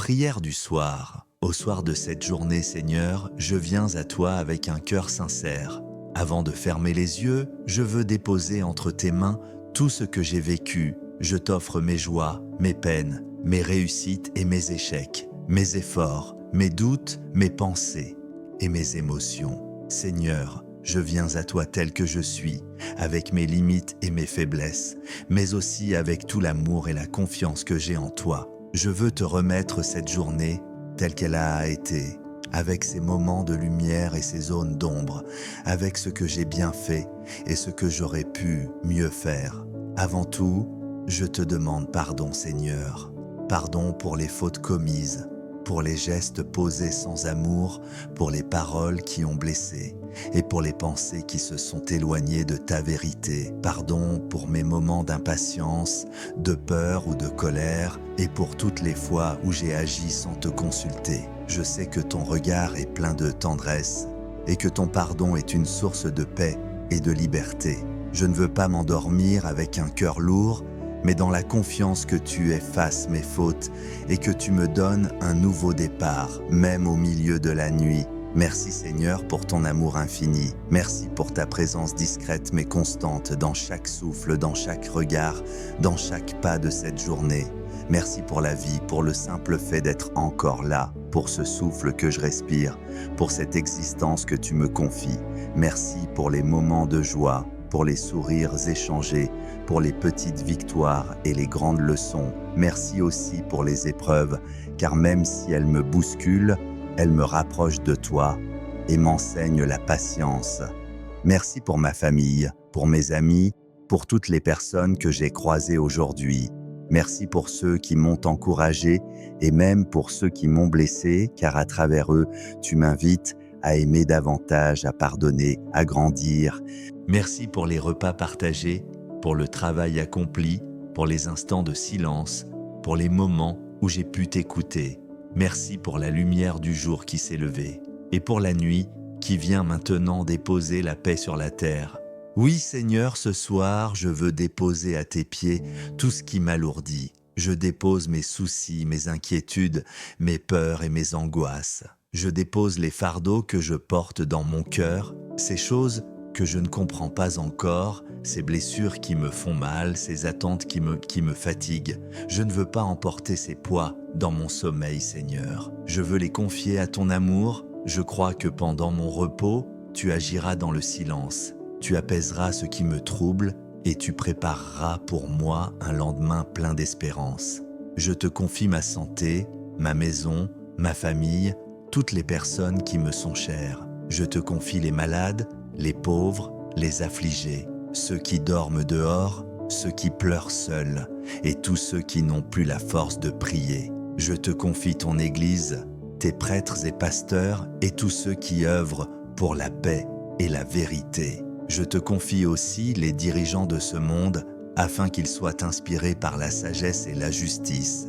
Prière du soir. Au soir de cette journée, Seigneur, je viens à toi avec un cœur sincère. Avant de fermer les yeux, je veux déposer entre tes mains tout ce que j'ai vécu. Je t'offre mes joies, mes peines, mes réussites et mes échecs, mes efforts, mes doutes, mes pensées et mes émotions. Seigneur, je viens à toi tel que je suis, avec mes limites et mes faiblesses, mais aussi avec tout l'amour et la confiance que j'ai en toi. Je veux te remettre cette journée telle qu'elle a été, avec ses moments de lumière et ses zones d'ombre, avec ce que j'ai bien fait et ce que j'aurais pu mieux faire. Avant tout, je te demande pardon, Seigneur. Pardon pour les fautes commises, pour les gestes posés sans amour, pour les paroles qui ont blessé et pour les pensées qui se sont éloignées de ta vérité. Pardon pour mes moments d'impatience, de peur ou de colère et pour toutes les fois où j'ai agi sans te consulter. Je sais que ton regard est plein de tendresse et que ton pardon est une source de paix et de liberté. Je ne veux pas m'endormir avec un cœur lourd, mais dans la confiance que tu effaces mes fautes et que tu me donnes un nouveau départ, même au milieu de la nuit. Merci Seigneur pour ton amour infini. Merci pour ta présence discrète mais constante dans chaque souffle, dans chaque regard, dans chaque pas de cette journée. Merci pour la vie, pour le simple fait d'être encore là, pour ce souffle que je respire, pour cette existence que tu me confies. Merci pour les moments de joie, pour les sourires échangés, pour les petites victoires et les grandes leçons. Merci aussi pour les épreuves, car même si elles me bousculent, elles me rapprochent de toi et m'enseignent la patience. Merci pour ma famille, pour mes amis, pour toutes les personnes que j'ai croisées aujourd'hui. Merci pour ceux qui m'ont encouragé et même pour ceux qui m'ont blessé, car à travers eux, tu m'invites à aimer davantage, à pardonner, à grandir. Merci pour les repas partagés, pour le travail accompli, pour les instants de silence, pour les moments où j'ai pu t'écouter. Merci pour la lumière du jour qui s'est levée et pour la nuit qui vient maintenant déposer la paix sur la terre. Oui Seigneur, ce soir, je veux déposer à tes pieds tout ce qui m'alourdit. Je dépose mes soucis, mes inquiétudes, mes peurs et mes angoisses. Je dépose les fardeaux que je porte dans mon cœur, ces choses que je ne comprends pas encore, ces blessures qui me font mal, ces attentes qui me fatiguent. Je ne veux pas emporter ces poids dans mon sommeil, Seigneur. Je veux les confier à ton amour. Je crois que pendant mon repos, tu agiras dans le silence. Tu apaiseras ce qui me trouble et tu prépareras pour moi un lendemain plein d'espérance. Je te confie ma santé, ma maison, ma famille, toutes les personnes qui me sont chères. Je te confie les malades, les pauvres, les affligés, ceux qui dorment dehors, ceux qui pleurent seuls et tous ceux qui n'ont plus la force de prier. Je te confie ton Église, tes prêtres et pasteurs et tous ceux qui œuvrent pour la paix et la vérité. Je te confie aussi les dirigeants de ce monde afin qu'ils soient inspirés par la sagesse et la justice.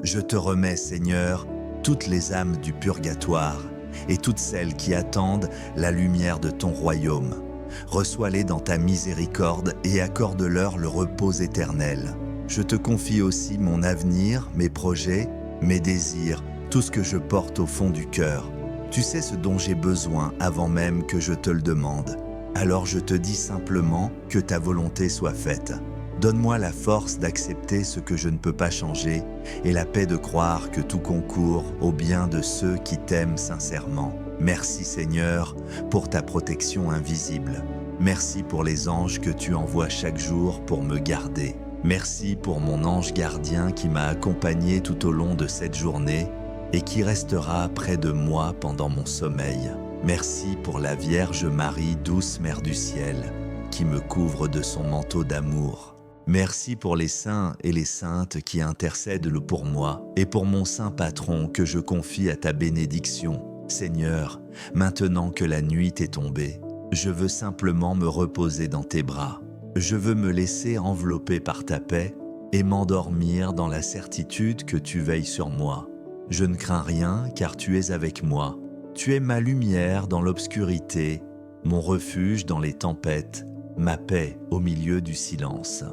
Je te remets, Seigneur, toutes les âmes du purgatoire et toutes celles qui attendent la lumière de ton royaume. Reçois-les dans ta miséricorde et accorde-leur le repos éternel. Je te confie aussi mon avenir, mes projets, mes désirs, tout ce que je porte au fond du cœur. Tu sais ce dont j'ai besoin avant même que je te le demande. Alors je te dis simplement que ta volonté soit faite. Donne-moi la force d'accepter ce que je ne peux pas changer et la paix de croire que tout concourt au bien de ceux qui t'aiment sincèrement. Merci Seigneur pour ta protection invisible. Merci pour les anges que tu envoies chaque jour pour me garder. Merci pour mon ange gardien qui m'a accompagné tout au long de cette journée et qui restera près de moi pendant mon sommeil. Merci pour la Vierge Marie, douce Mère du ciel, qui me couvre de son manteau d'amour. Merci pour les saints et les saintes qui intercèdent pour moi et pour mon saint patron que je confie à ta bénédiction. Seigneur, maintenant que la nuit est tombée, je veux simplement me reposer dans tes bras. Je veux me laisser envelopper par ta paix et m'endormir dans la certitude que tu veilles sur moi. Je ne crains rien car tu es avec moi. Tu es ma lumière dans l'obscurité, mon refuge dans les tempêtes, ma paix au milieu du silence.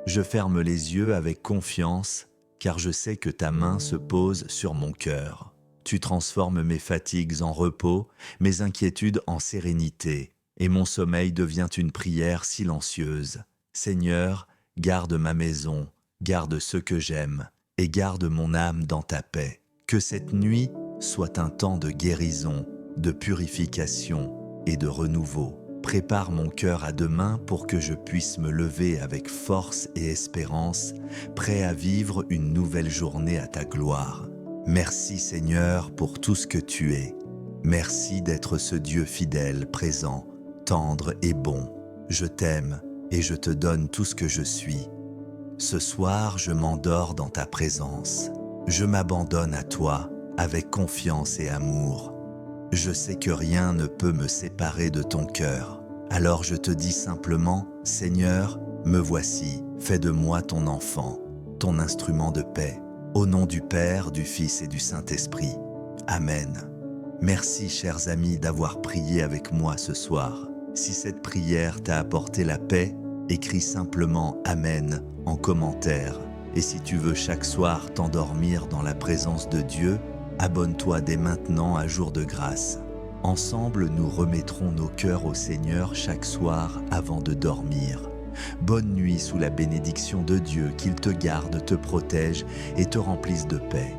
Je ferme les yeux avec confiance car je sais que ta main se pose sur mon cœur. Tu transformes mes fatigues en repos, mes inquiétudes en sérénité, et mon sommeil devient une prière silencieuse. Seigneur, garde ma maison, garde ceux que j'aime, et garde mon âme dans ta paix. Que cette nuit soit un temps de guérison, de purification et de renouveau. Prépare mon cœur à demain pour que je puisse me lever avec force et espérance, prêt à vivre une nouvelle journée à ta gloire. Merci Seigneur pour tout ce que tu es. Merci d'être ce Dieu fidèle, présent, tendre et bon. Je t'aime et je te donne tout ce que je suis. Ce soir, je m'endors dans ta présence. Je m'abandonne à toi avec confiance et amour. Je sais que rien ne peut me séparer de ton cœur. Alors je te dis simplement, Seigneur, me voici, fais de moi ton enfant, ton instrument de paix. Au nom du Père, du Fils et du Saint-Esprit. Amen. Merci, chers amis, d'avoir prié avec moi ce soir. Si cette prière t'a apporté la paix, écris simplement Amen en commentaire. Et si tu veux chaque soir t'endormir dans la présence de Dieu, abonne-toi dès maintenant à Jour de Grâce. Ensemble, nous remettrons nos cœurs au Seigneur chaque soir avant de dormir. Bonne nuit sous la bénédiction de Dieu, qu'il te garde, te protège et te remplisse de paix.